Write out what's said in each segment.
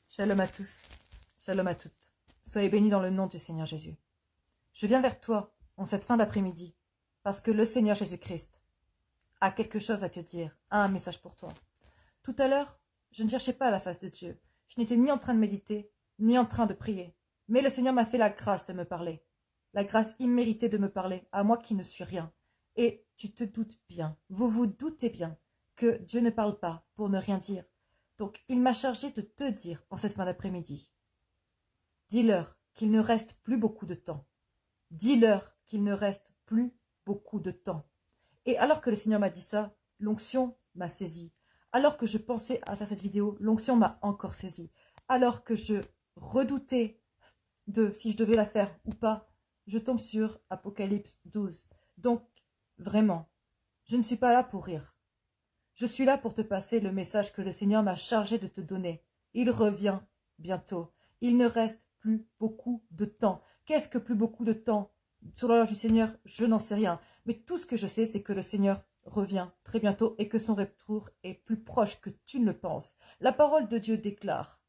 Shalom à tous, shalom à toutes. Soyez bénis dans le nom du Seigneur Jésus. Je viens vers toi en cette fin d'après-midi parce que le Seigneur Jésus-Christ a quelque chose à te dire, a un message pour toi. Tout à l'heure, je ne cherchais pas la face de Dieu. Je n'étais ni en train de méditer, ni en train de prier. Mais le Seigneur m'a fait la grâce de me parler. La grâce imméritée de me parler, à moi qui ne suis rien. Et tu te doutes bien, vous vous doutez bien, que Dieu ne parle pas pour ne rien dire. Donc il m'a chargé de te dire en cette fin d'après-midi. Dis-leur qu'il ne reste plus beaucoup de temps. Dis-leur qu'il ne reste plus beaucoup de temps. Et alors que le Seigneur m'a dit ça, l'onction m'a saisi. Alors que je pensais à faire cette vidéo, l'onction m'a encore saisi. Alors que je redoutais de si je devais la faire ou pas, je tombe sur Apocalypse 12. Donc, vraiment, je ne suis pas là pour rire. Je suis là pour te passer le message que le Seigneur m'a chargé de te donner. Il revient bientôt. Il ne reste plus beaucoup de temps. Qu'est-ce que plus beaucoup de temps? Sur l'horloge du Seigneur, je n'en sais rien. Mais tout ce que je sais, c'est que le Seigneur revient très bientôt et que son retour est plus proche que tu ne le penses. La parole de Dieu déclare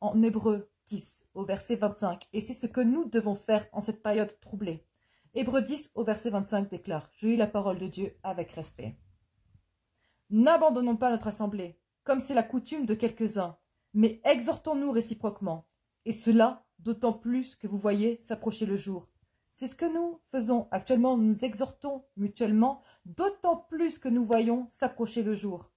en Hébreux 10 au verset 25, et c'est ce que nous devons faire en cette période troublée. Hébreux 10 au verset 25 déclare: je lis la parole de Dieu avec respect. N'abandonnons pas notre assemblée, comme c'est la coutume de quelques-uns, mais exhortons-nous réciproquement, et cela d'autant plus que vous voyez s'approcher le jour. C'est ce que nous faisons actuellement, nous nous exhortons mutuellement, d'autant plus que nous voyons s'approcher le jour.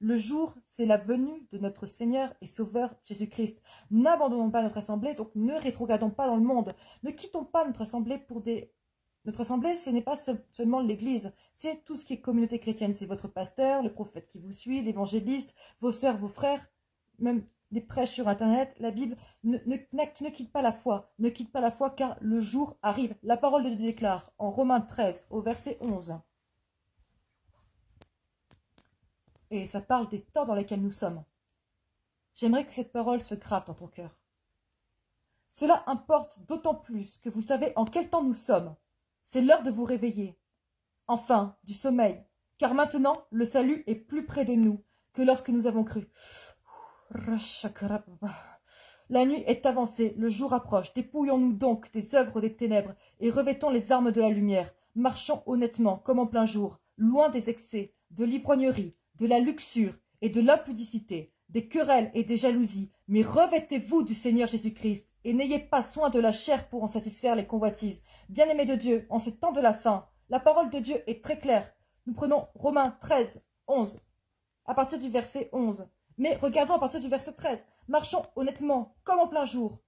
Le jour, c'est la venue de notre Seigneur et Sauveur Jésus-Christ. N'abandonnons pas notre assemblée, donc ne rétrogradons pas dans le monde. Ne quittons pas notre assemblée pour des... Notre assemblée, ce n'est pas seulement l'Église, c'est tout ce qui est communauté chrétienne. C'est votre pasteur, le prophète qui vous suit, l'évangéliste, vos sœurs, vos frères, même les prêches sur Internet, la Bible. Ne quitte pas la foi, ne quitte pas la foi car le jour arrive. La parole de Dieu déclare en Romains 13 au verset 11. Et ça parle des temps dans lesquels nous sommes. J'aimerais que cette parole se grave dans ton cœur. Cela importe d'autant plus que vous savez en quel temps nous sommes. C'est l'heure de vous réveiller. Enfin, du sommeil, car maintenant le salut est plus près de nous que lorsque nous avons cru. La nuit est avancée, le jour approche. Dépouillons-nous donc des œuvres des ténèbres et revêtons les armes de la lumière. Marchons honnêtement, comme en plein jour, loin des excès, de l'ivrognerie, de la luxure et de l'impudicité, des querelles et des jalousies, mais revêtez-vous du Seigneur Jésus-Christ, et n'ayez pas soin de la chair pour en satisfaire les convoitises. Bien-aimés de Dieu, en ces temps de la fin, la parole de Dieu est très claire. Nous prenons Romains 13, 11, à partir du verset 11. Mais regardons à partir du verset 13. Marchons honnêtement, comme en plein jour,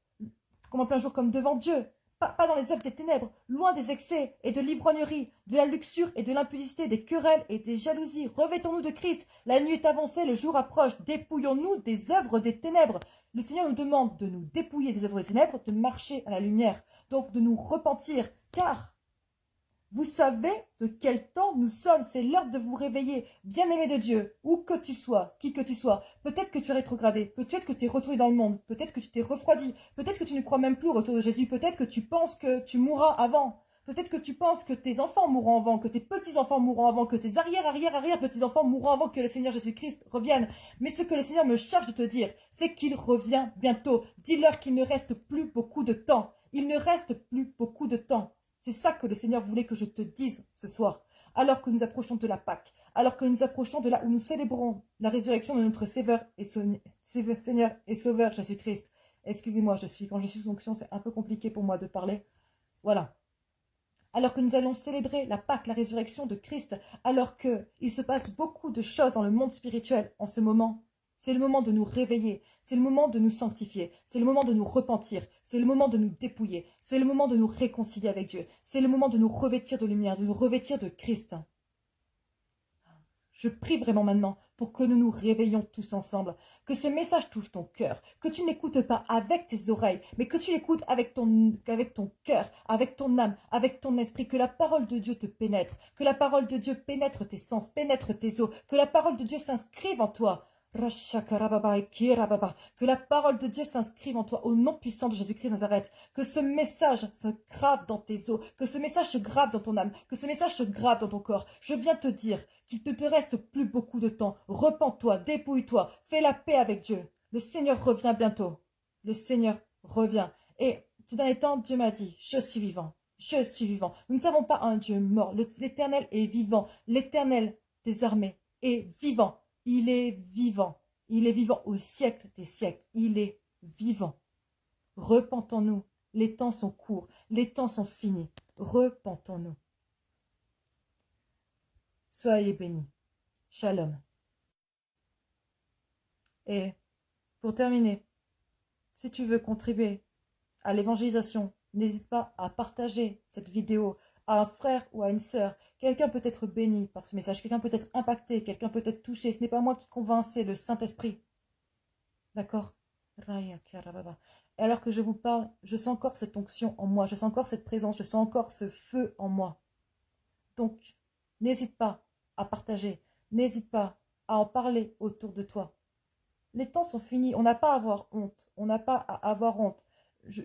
comme devant Dieu, pas dans les œuvres des ténèbres, loin des excès et de l'ivrognerie, de la luxure et de l'impudicité, des querelles et des jalousies. Revêtons-nous de Christ. La nuit est avancée, le jour approche. Dépouillons-nous des œuvres des ténèbres. Le Seigneur nous demande de nous dépouiller des œuvres des ténèbres, de marcher à la lumière, donc de nous repentir, car vous savez de quel temps nous sommes, c'est l'heure de vous réveiller. Bien-aimé de Dieu, où que tu sois, qui que tu sois, peut-être que tu es rétrogradé, peut-être que tu es retourné dans le monde, peut-être que tu t'es refroidi, peut-être que tu ne crois même plus au retour de Jésus, peut-être que tu penses que tu mourras avant, peut-être que tu penses que tes enfants mourront avant, que tes petits-enfants mourront avant, que tes arrière-petits-enfants mourront avant que le Seigneur Jésus-Christ revienne. Mais ce que le Seigneur me charge de te dire, c'est qu'il revient bientôt. Dis-leur qu'il ne reste plus beaucoup de temps. Il ne reste plus beaucoup de temps. C'est ça que le Seigneur voulait que je te dise ce soir, alors que nous approchons de la Pâque, alors que nous approchons de là où nous célébrons la résurrection de notre Seigneur et Sauveur Jésus-Christ. Excusez-moi, quand je suis sous onction, c'est un peu compliqué pour moi de parler. Voilà. Alors que nous allons célébrer la Pâque, la résurrection de Christ, alors qu'il se passe beaucoup de choses dans le monde spirituel en ce moment, c'est le moment de nous réveiller, c'est le moment de nous sanctifier, c'est le moment de nous repentir, c'est le moment de nous dépouiller, c'est le moment de nous réconcilier avec Dieu, c'est le moment de nous revêtir de lumière, de nous revêtir de Christ. Je prie vraiment maintenant pour que nous nous réveillions tous ensemble, que ce message touche ton cœur, que tu n'écoutes pas avec tes oreilles, mais que tu l'écoutes avec ton cœur, avec ton âme, avec ton esprit, que la parole de Dieu te pénètre, que la parole de Dieu pénètre tes sens, pénètre tes os, que la parole de Dieu s'inscrive en toi. Que la parole de Dieu s'inscrive en toi au nom puissant de Jésus-Christ de Nazareth. Que ce message se grave dans tes os, que ce message se grave dans ton âme, que ce message se grave dans ton corps. Je viens te dire qu'il ne te reste plus beaucoup de temps. Repens-toi, dépouille-toi, fais la paix avec Dieu. Le Seigneur revient bientôt. Le Seigneur revient. Et ces derniers temps, Dieu m'a dit, je suis vivant. Je suis vivant. Nous ne savons pas un Dieu mort. L'Éternel est vivant. L'Éternel des armées est vivant. Il est vivant. Il est vivant au siècle des siècles. Il est vivant. Repentons-nous. Les temps sont courts. Les temps sont finis. Repentons-nous. Soyez bénis. Shalom. Et pour terminer, si tu veux contribuer à l'évangélisation, n'hésite pas à partager cette vidéo à un frère ou à une sœur. Quelqu'un peut être béni par ce message, quelqu'un peut être impacté, quelqu'un peut être touché. Ce n'est pas moi qui convainc, c'est le Saint-Esprit. D'accord? Et alors que je vous parle, je sens encore cette onction en moi, je sens encore cette présence, je sens encore ce feu en moi. Donc, n'hésite pas à partager, n'hésite pas à en parler autour de toi. Les temps sont finis, on n'a pas à avoir honte, on n'a pas à avoir honte.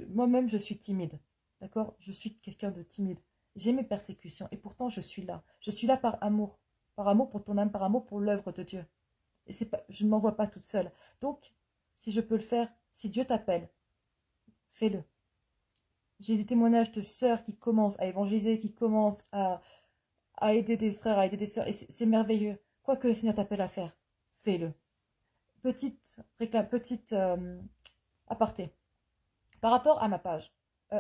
Moi-même, je suis timide, d'accord? Je suis quelqu'un de timide. J'ai mes persécutions et pourtant je suis là. Je suis là par amour pour ton âme, par amour pour l'œuvre de Dieu. Et c'est pas, je ne m'envoie pas toute seule. Donc, si je peux le faire, si Dieu t'appelle, fais-le. J'ai des témoignages de sœurs qui commencent à évangéliser, qui commencent à aider des frères, à aider des sœurs, et c'est merveilleux. Quoi que le Seigneur t'appelle à faire, fais-le. Petite aparté. Par rapport à ma page,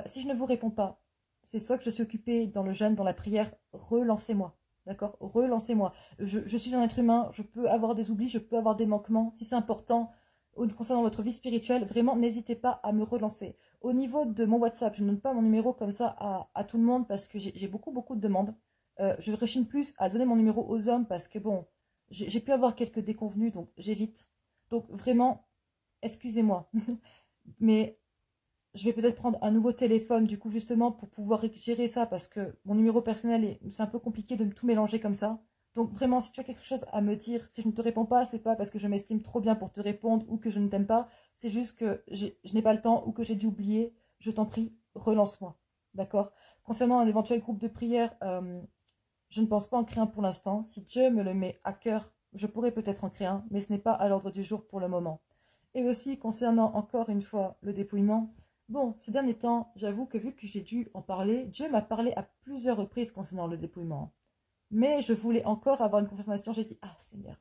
si je ne vous réponds pas, c'est soit que je suis occupée dans le jeûne, dans la prière, relancez-moi. D'accord? Relancez-moi. Je suis un être humain, je peux avoir des oublis, je peux avoir des manquements. Si c'est important concernant votre vie spirituelle, vraiment, n'hésitez pas à me relancer. Au niveau de mon WhatsApp, je ne donne pas mon numéro comme ça à tout le monde parce que j'ai beaucoup de demandes. Je rechigne plus à donner mon numéro aux hommes parce que, bon, j'ai pu avoir quelques déconvenus, donc j'évite. Donc, vraiment, excusez-moi. Mais je vais peut-être prendre un nouveau téléphone, du coup, justement, pour pouvoir gérer ça, parce que mon numéro personnel, c'est un peu compliqué de tout mélanger comme ça. Donc, vraiment, si tu as quelque chose à me dire, si je ne te réponds pas, c'est pas parce que je m'estime trop bien pour te répondre ou que je ne t'aime pas, c'est juste que je n'ai pas le temps ou que j'ai dû oublier. Je t'en prie, relance-moi. D'accord? Concernant un éventuel groupe de prière, je ne pense pas en créer un pour l'instant. Si Dieu me le met à cœur, je pourrais peut-être en créer un, mais ce n'est pas à l'ordre du jour pour le moment. Et aussi, concernant encore une fois le dépouillement, bon, ces derniers temps, j'avoue que vu que j'ai dû en parler, Dieu m'a parlé à plusieurs reprises concernant le dépouillement. Mais je voulais encore avoir une confirmation. J'ai dit, ah Seigneur,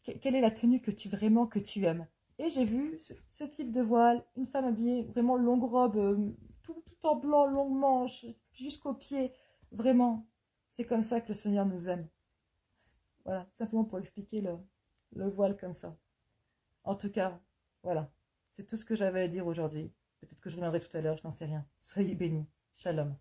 quelle est la tenue que tu aimes? Et j'ai vu ce type de voile, une femme habillée vraiment longue robe, tout en blanc, longue manche, jusqu'aux pieds. Vraiment, c'est comme ça que le Seigneur nous aime. Voilà, simplement pour expliquer le voile comme ça. En tout cas, voilà, c'est tout ce que j'avais à dire aujourd'hui. Peut-être que je reviendrai tout à l'heure, je n'en sais rien. Soyez bénis. Shalom.